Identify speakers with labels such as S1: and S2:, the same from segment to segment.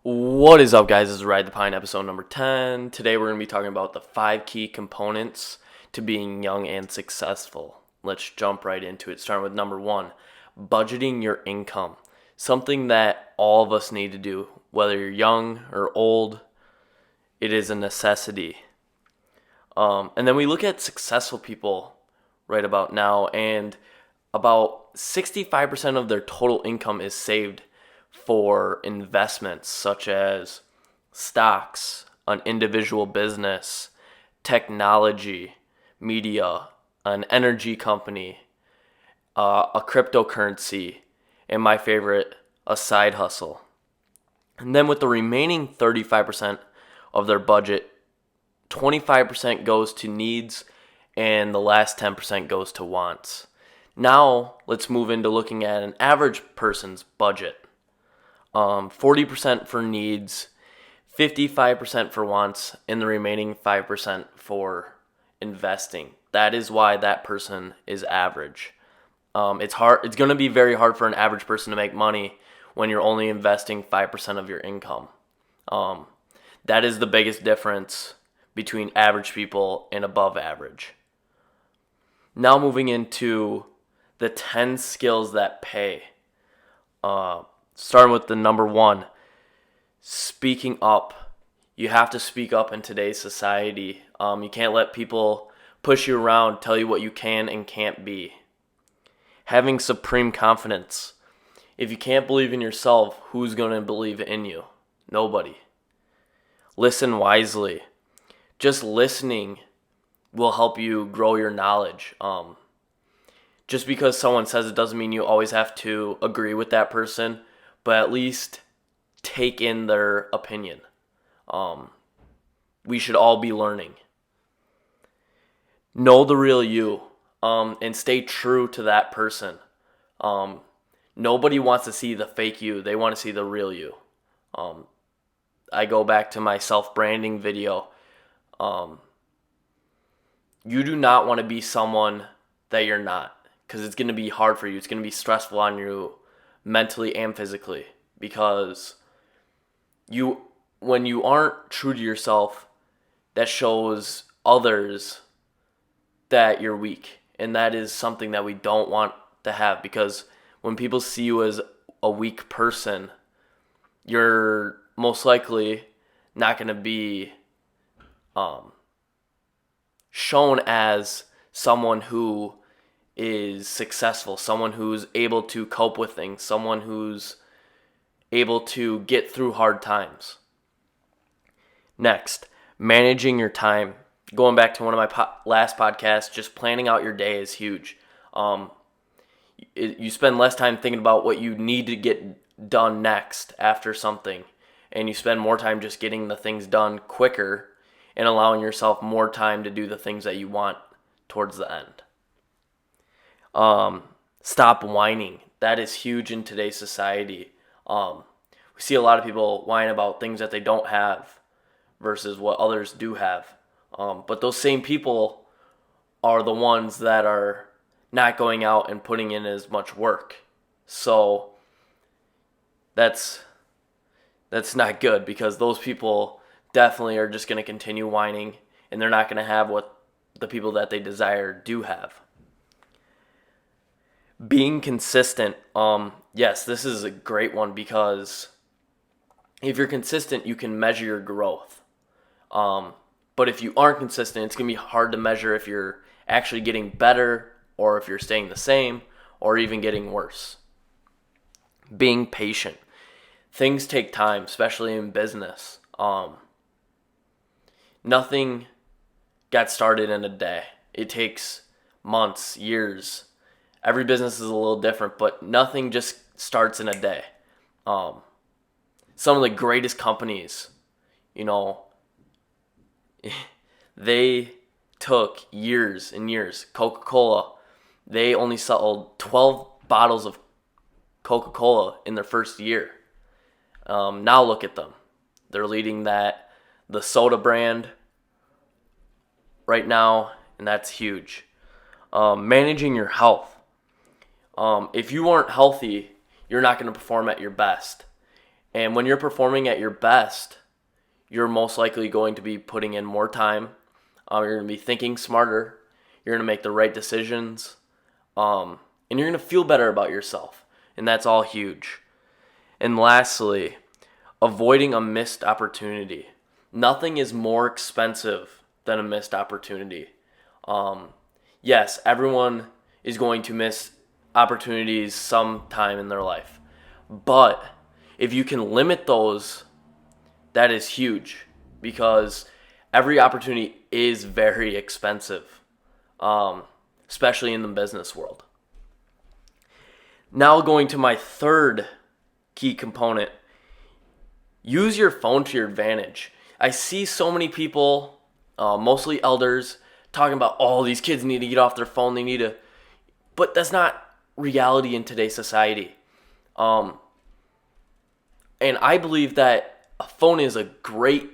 S1: What is up, guys? This is Ride the Pine, episode number 10. Today we're going to be talking about the 5 key components to being young and successful. Let's jump right into it, starting with number 1, budgeting your income. Something that all of us need to do, whether you're young or old, it is a necessity. And then we look at successful people right about now, and about 65% of their total income is saved for investments such as stocks, an individual business, technology, media, an energy company, a cryptocurrency, and my favorite, a side hustle. And then with the remaining 35% of their budget, 25% goes to needs and the last 10% goes to wants. Now let's move into looking at an average person's budget. 40% for needs, 55% for wants, and the remaining 5% for investing. That is why that person is average. It's going to be very hard for an average person to make money when you're only investing 5% of your income. That is the biggest difference between average people and above average. Now moving into the 10 skills that pay. Starting with the number 1, speaking up. You have to speak up in today's society. You can't let people push you around, tell you what you can and can't be. Having supreme confidence. If you can't believe in yourself, who's going to believe in you? Nobody. Listen wisely. Just listening will help you grow your knowledge. Just because someone says it doesn't mean you always have to agree with that person, but at least take in their opinion. We should all be learning. Know the real you, and stay true to that person. Nobody wants to see the fake you. They want to see the real you. I go back to my self-branding video. You do not want to be someone that you're not, because it's going to be hard for you. It's going to be stressful on you mentally and physically, because when you aren't true to yourself, that shows others that you're weak, and that is something that we don't want to have, because when people see you as a weak person, you're most likely not going to be shown as someone who is successful, someone who's able to cope with things, someone who's able to get through hard times. Next, managing your time. Going back to one of my last podcasts, just planning out your day is huge. You spend less time thinking about what you need to get done next after something, and you spend more time just getting the things done quicker and allowing yourself more time to do the things that you want towards the end. Stop whining. That is huge in today's society. We see a lot of people whine about things that they don't have versus what others do have. But those same people are the ones that are not going out and putting in as much work. So that's not good, because those people definitely are just going to continue whining, and they're not going to have what the people that they desire do have. Being consistent. Yes, this is a great one, because if you're consistent, you can measure your growth. But if you aren't consistent, it's going to be hard to measure if you're actually getting better, or if you're staying the same, or even getting worse. Being patient. Things take time, especially in business. Nothing got started in a day. It takes months, years. Every business is a little different, but nothing just starts in a day. Some of the greatest companies, they took years and years. Coca-Cola, they only sold 12 bottles of Coca-Cola in their first year. Now look at them. They're leading the soda brand right now, and that's huge. Managing your health. If you aren't healthy, you're not going to perform at your best. And when you're performing at your best, you're most likely going to be putting in more time. You're going to be thinking smarter. You're going to make the right decisions. And you're going to feel better about yourself. And that's all huge. And lastly, avoiding a missed opportunity. Nothing is more expensive than a missed opportunity. Yes, everyone is going to miss opportunities sometime in their life. But if you can limit those, that is huge, because every opportunity is very expensive, especially in the business world. Now going to my third key component, use your phone to your advantage. I see so many people, mostly elders, talking about, oh, these kids need to get off their phone, but that's not reality in today's society. And I believe that a phone is a great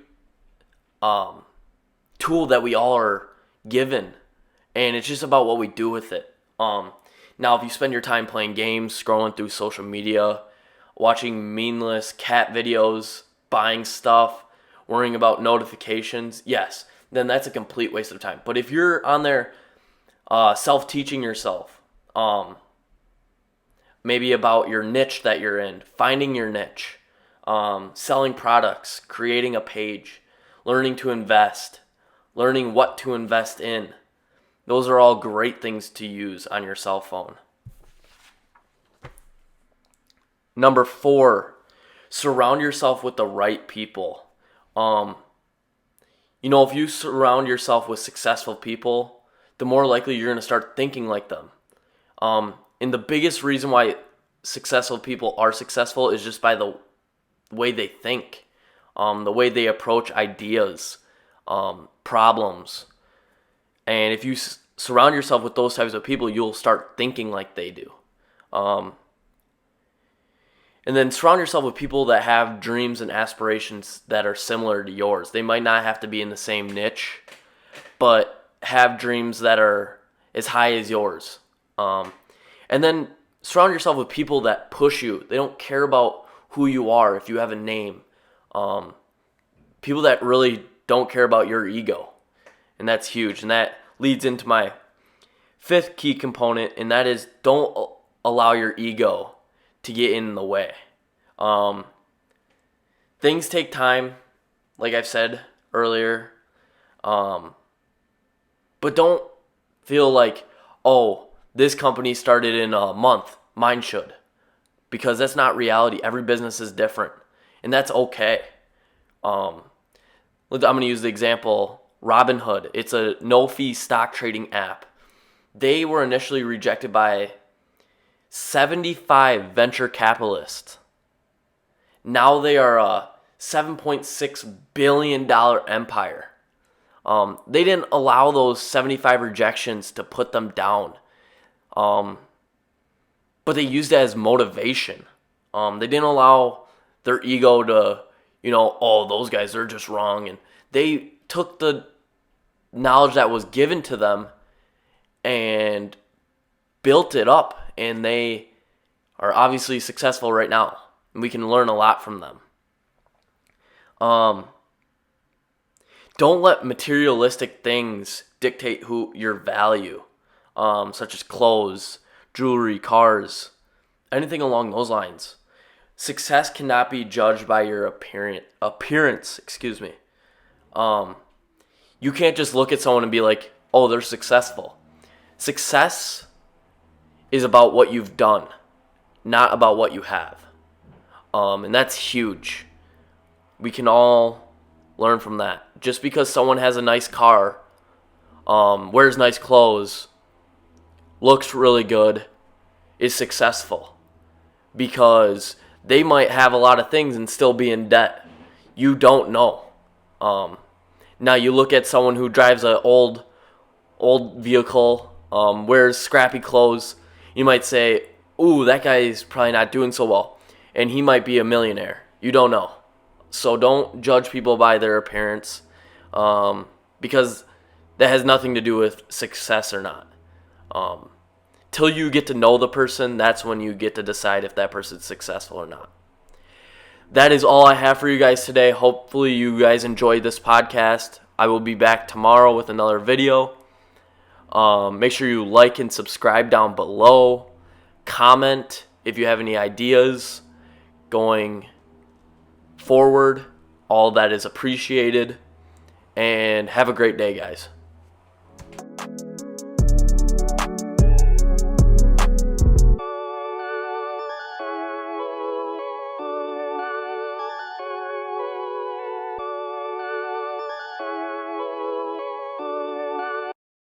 S1: tool that we all are given, and it's just about what we do with it. Now, if you spend your time playing games, scrolling through social media, watching meaningless cat videos, buying stuff, worrying about notifications, yes, then that's a complete waste of time. But if you're on there self-teaching yourself, maybe about your niche that you're in, finding your niche, selling products, creating a page, learning to invest, learning what to invest in, those are all great things to use on your cell phone. Number 4, surround yourself with the right people. If you surround yourself with successful people, the more likely you're going to start thinking like them. And the biggest reason why successful people are successful is just by the way they think, the way they approach ideas, problems. And if you surround yourself with those types of people, you'll start thinking like they do. And then surround yourself with people that have dreams and aspirations that are similar to yours. They might not have to be in the same niche, but have dreams that are as high as yours. And then surround yourself with people that push you. They don't care about who you are if you have a name. People that really don't care about your ego. And that's huge. And that leads into my 5th key component, and that is don't allow your ego to get in the way. Things take time, like I've said earlier. But don't feel like, oh, this company started in a month, mine should. Because that's not reality. Every business is different. And that's okay. I'm going to use the example, Robinhood. It's a no-fee stock trading app. They were initially rejected by 75 venture capitalists. Now they are a $7.6 billion empire. They didn't allow those 75 rejections to put them down. But they used it as motivation. They didn't allow their ego to, oh, those guys, they're just wrong. And they took the knowledge that was given to them and built it up. And they are obviously successful right now. And we can learn a lot from them. Don't let materialistic things dictate your value, such as clothes, jewelry, cars, anything along those lines. Success cannot be judged by your appearance. You can't just look at someone and be like, oh, they're successful. Success is about what you've done, not about what you have. And that's huge. We can all learn from that. Just because someone has a nice car, wears nice clothes, looks really good, is successful. Because they might have a lot of things and still be in debt. You don't know. Now you look at someone who drives an old vehicle, wears scrappy clothes. You might say, ooh, that guy is probably not doing so well. And he might be a millionaire. You don't know. So don't judge people by their appearance, because that has nothing to do with success or not. Till you get to know the person, that's when you get to decide if that person's successful or not. that is all I have for you guys today. Hopefully you guys enjoyed this podcast. I will be back tomorrow with another video. Make sure you like and subscribe down below. Comment if you have any ideas going forward. All that is appreciated. And have a great day, guys.